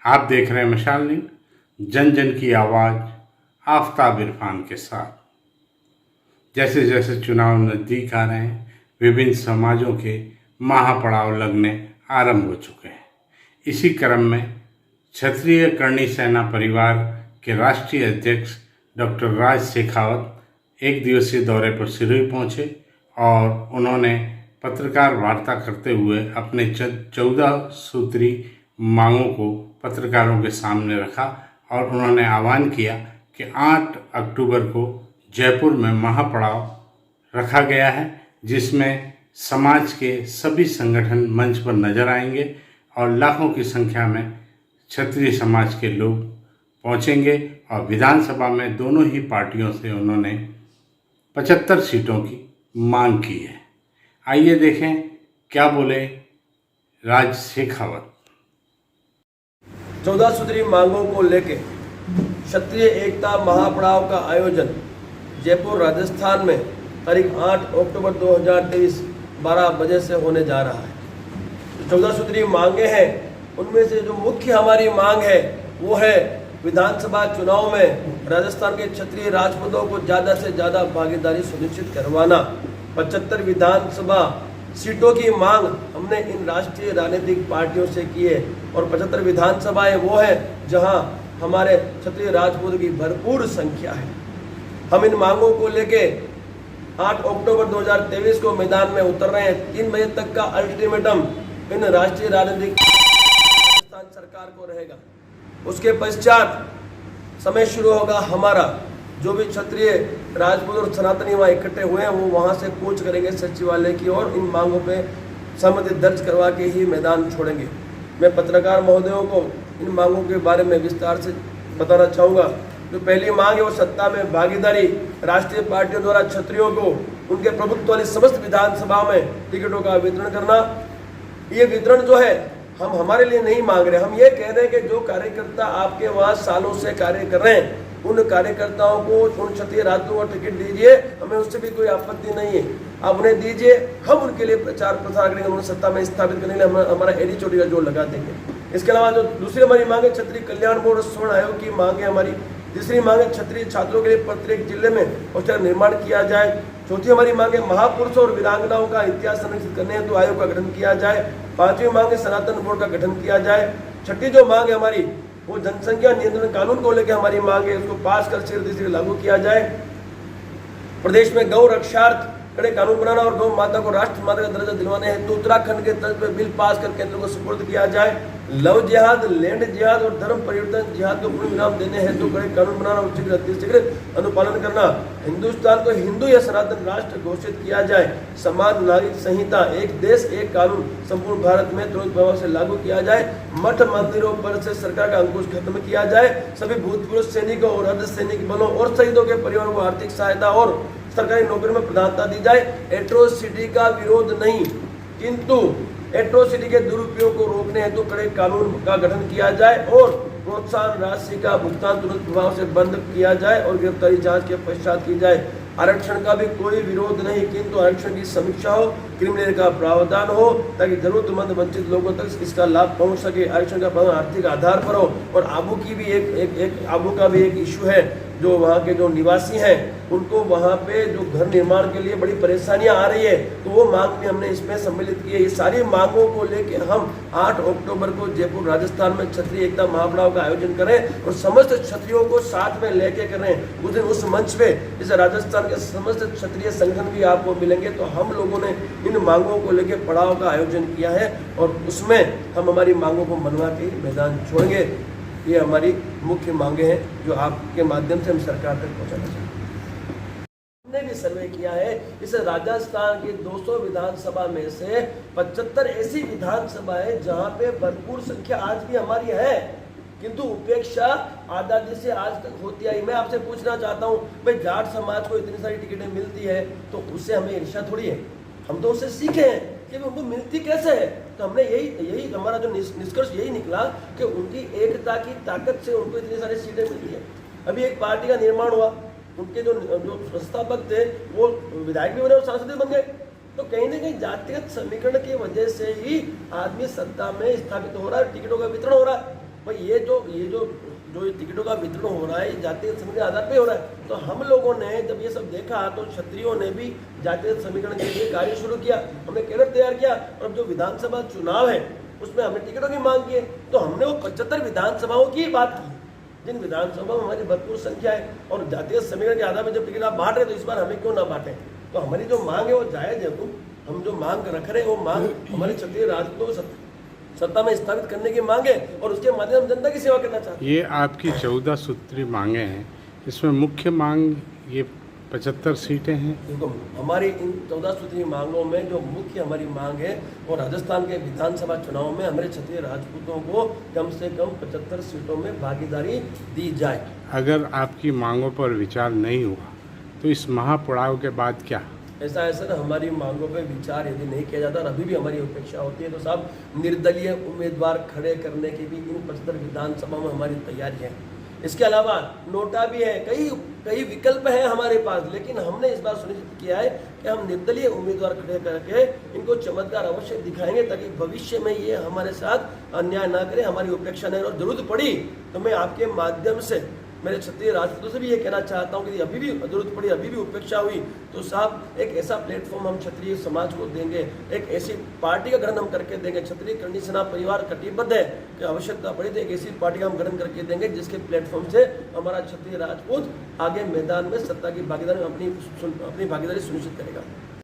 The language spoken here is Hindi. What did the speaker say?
आप देख रहे हैं मशाल न्यूज़, जन जन की आवाज़ आफताब इरफान के साथ। जैसे जैसे चुनाव नज़दीक आ रहे हैं, विभिन्न समाजों के महापड़ाव लगने आरंभ हो चुके हैं। इसी क्रम में क्षत्रिय करणी सेना परिवार के राष्ट्रीय अध्यक्ष डॉक्टर राज शेखावत एक दिवसीय दौरे पर सिरोही पहुंचे और उन्होंने पत्रकार वार्ता करते हुए अपने 14 सूत्री मांगों को पत्रकारों के सामने रखा और उन्होंने आह्वान किया कि 8 अक्टूबर को जयपुर में महापड़ाव रखा गया है, जिसमें समाज के सभी संगठन मंच पर नजर आएंगे और लाखों की संख्या में क्षत्रिय समाज के लोग पहुंचेंगे और विधानसभा में दोनों ही पार्टियों से उन्होंने 75 सीटों की मांग की है। आइए देखें क्या बोले राज शेखावत। 14 सूत्री मांगों को लेके क्षत्रिय एकता महापड़ाव का आयोजन जयपुर राजस्थान में तारीख 8 अक्टूबर 2023 12 बजे से होने जा रहा है। 14 सूत्री मांगे हैं, उनमें से जो मुख्य हमारी मांग है वो है विधानसभा चुनाव में राजस्थान के क्षत्रिय राजपूतों को ज़्यादा से ज़्यादा भागीदारी सुनिश्चित करवाना। 75 विधानसभा सीटों की मांग हमने इन राष्ट्रीय राजनीतिक पार्टियों से की है और 75 विधानसभाएं वो है जहां हमारे क्षत्रिय राजपूत की भरपूर संख्या है। हम इन मांगों को लेके 8 अक्टूबर 2023 को मैदान में उतर रहे हैं। 3 बजे तक का अल्टीमेटम इन राष्ट्रीय राजनीतिक राजस्थान सरकार को रहेगा। उसके पश्चात समय शुरू होगा हमारा। जो भी क्षत्रिय राजपूत और सनातनी वहाँ इकट्ठे हुए हैं वो वहाँ से कूच करेंगे सचिवालय की ओर। इन मांगों पे सहमति दर्ज करवा के ही मैदान छोड़ेंगे। मैं पत्रकार महोदयों को इन मांगों के बारे में विस्तार से बताना चाहूँगा। जो पहली मांग है वो सत्ता में भागीदारी। राष्ट्रीय पार्टियों द्वारा क्षत्रियों को उनके प्रभुत्व वाली समस्त विधानसभा में टिकटों का वितरण करना। ये वितरण जो है हम हमारे लिए नहीं मांग रहे, हम ये कह रहे हैं कि जो कार्यकर्ता आपके वहाँ सालों से कार्य कर रहे हैं उन कार्यकर्ताओं को, उन क्षत्रिय राजपूतों को टिकट दीजिए, हमें उससे भी कोई आपत्ति नहीं है। आप उन्हें दीजिए, हम उनके लिए प्रचार प्रसार करेंगे, उन्हें सत्ता में स्थापित करने के लिए हमारा एडी चोटी का जोर लगा देंगे। इसके अलावा जो दूसरी हमारी मांग है क्षत्रिय कल्याण बोर्ड स्वर्ण आयोग की मांग है हमारी। तीसरी मांग है क्षत्रिय छात्रों के लिए प्रत्येक जिले में हॉस्टल निर्माण किया जाए। चौथी हमारी मांग है महापुरुषों और वीरांगनाओं का इतिहास संरक्षित करने हेतु आयोग का गठन किया जाए। पांचवी मांग है सनातन बोर्ड का गठन किया जाए। छठी जो मांग है हमारी वो जनसंख्या नियंत्रण कानून को लेकर हमारी मांग है, उसको पास कर शीघ्र लागू किया जाए। प्रदेश में गौ रक्षार्थ कड़े कानून बनाना और गौ माता को राष्ट्र माता का दर्जा दिलवाने हेतु उत्तराखंड के तर्ज पर बिल पास कर केंद्र को सुपुर्द किया जाए। लव जिहाद, लैंड जिहाद और धर्म परिवर्तन जिहाद को पूर्ण विराम देने हेतु कड़े कानून बनाना और शीघ्र अनुपालन करना। हिंदुस्तान को हिंदू या सनातन राष्ट्र घोषित किया जाए। समान नागरिक संहिता, एक देश एक कानून संपूर्ण भारत में तुरंत प्रभाव से लागू किया जाए। मठ मंदिरों पर से सरकार का अंकुश खत्म किया जाए। सभी भूतपूर्व सैनिकों और अर्धसैनिक बलों और शहीदों के परिवारों को आर्थिक सहायता और सरकारी नौकरी में प्रधानता दी जाए। एट्रोसिटी का विरोध नहीं, किंतु एट्रोसिटी के दुरुपयोग को रोकने हेतु कड़े कानून का गठन किया जाए और प्रोत्साहन राशि का भुगतान तुरंत प्रभाव से बंद किया जाए और गिरफ्तारी जांच के पश्चात की जाए। आरक्षण का भी कोई विरोध नहीं, किंतु आरक्षण की समीक्षा हो, क्रिमिनल का प्रावधान हो ताकि जरूरतमंद वंचित लोगों तक इसका लाभ पहुंच सके। आरक्षण का प्रावधान आर्थिक आधार पर हो। और आबू की भी एक आबू का भी एक इशू है। जो वहाँ के जो निवासी हैं उनको वहाँ पे जो घर निर्माण के लिए बड़ी परेशानियां आ रही है, तो वो मांग भी हमने इसमें सम्मिलित की है। ये सारी मांगों को लेके हम 8 अक्टूबर को जयपुर राजस्थान में क्षत्रिय एकता महापड़ाव का आयोजन करें और समस्त क्षत्रियों को साथ में लेके करें। उस दिन उस मंच पे जैसे राजस्थान के समस्त क्षत्रिय संगठन भी आपको मिलेंगे, तो हम लोगों ने इन मांगों को लेके पड़ाव का आयोजन किया है और उसमें हम हमारी मांगों को मनवा के मैदान छोड़ेंगे। ये हमारी मुख्य मांगे हैं जो आपके माध्यम से हम सरकार तक पहुंचाना चाहते हैं। हमने भी सर्वे किया है, इस राजस्थान की 200 विधानसभा में से 75 ऐसी विधानसभाएं जहां पे भरपूर संख्या आज भी हमारी है, किंतु उपेक्षा आजादी से आज तक होती आई। मैं आपसे पूछना चाहता हूं, भाई जाट समाज को इतनी सारी टिकटें मिलती है तो उससे हमें ईर्ष्या थोड़ी है, हम तो उससे सीखे हैं कि उनको मिलती कैसे है। तो हमने यही हमारा जो निष्कर्ष यही निकला कि उनकी एकता की ताकत से उनको इतनी सारी सीटें मिलती है। अभी एक पार्टी का निर्माण हुआ, उनके जो संस्थापक थे वो विधायक भी बने और सांसद भी बन गए। तो कहीं ना कहीं जातिगत समीकरण की वजह से ही आदमी सत्ता में स्थापित हो रहा है, टिकटों का वितरण हो रहा है। भाई ये जो टिकटों का वितरण हो रहा है ये जातिगत समीकरण के आधार पे हो रहा है। तो हम लोगों ने जब ये सब देखा तो क्षत्रियों ने भी जातिगत समीकरण के लिए कार्य शुरू किया, हमने कैडर तैयार किया। और अब जो विधानसभा चुनाव है उसमें हमने टिकटों की मांग की है, तो हमने वो 75 विधानसभाओं की बात की जिन विधानसभा में हमारी भरपूर संख्या है। और जातीय समीकरण के आधार पर जब टिकट आप बांट रहे तो इस बार हमें क्यों ना बांटे। तो हमारी जो मांग है वो जायज है। हम जो मांग रख रहे हैं वो मांग हमारे क्षत्रिय राजपूतों को सत्ता में स्थापित करने की मांग है और उसके माध्यम से जनता की सेवा करना चाहते हैं। ये आपकी 14 सूत्री मांगे हैं, इसमें मुख्य मांग ये 75 सीटें हैं। देखो हमारी इन 14 सूत्री मांगों में जो मुख्य हमारी मांग है वो राजस्थान के विधानसभा चुनाव में हमारे क्षत्रिय राजपूतों को कम से कम 75 सीटों में भागीदारी दी जाए। अगर आपकी मांगों पर विचार नहीं हुआ तो इस महापड़ाव के बाद क्या? ऐसा है सर, हमारी मांगों पर विचार यदि नहीं किया जाता और अभी भी हमारी अपेक्षा होती है तो साहब निर्दलीय उम्मीदवार खड़े करने की भी इन 75 विधानसभा में हमारी तैयारी है। इसके अलावा नोटा भी है, कई विकल्प हैं हमारे पास, लेकिन हमने इस बार सुनिश्चित किया है कि हम निर्दलीय उम्मीदवार खड़े करके इनको चमत्कार अवश्य दिखाएंगे ताकि भविष्य में ये हमारे साथ अन्याय ना करे, हमारी उपेक्षा नहीं। और जरूरत पड़ी तो मैं आपके माध्यम से मेरे क्षत्रिय राजपूतों से भी ये कहना चाहता हूँ कि अभी भी जरूरत पड़ी, अभी भी उपेक्षा हुई तो साहब एक ऐसा प्लेटफॉर्म हम क्षत्रिय समाज को देंगे, एक ऐसी पार्टी का गठन हम करके देंगे। क्षत्रिय करणी सेना परिवार कटिबद्ध है कि आवश्यकता पड़ी तो एक ऐसी पार्टी का हम गठन करके देंगे जिसके प्लेटफॉर्म से हमारा क्षत्रिय राजपूत आगे मैदान में सत्ता की भागीदारी अपनी भागीदारी सुनिश्चित करेगा।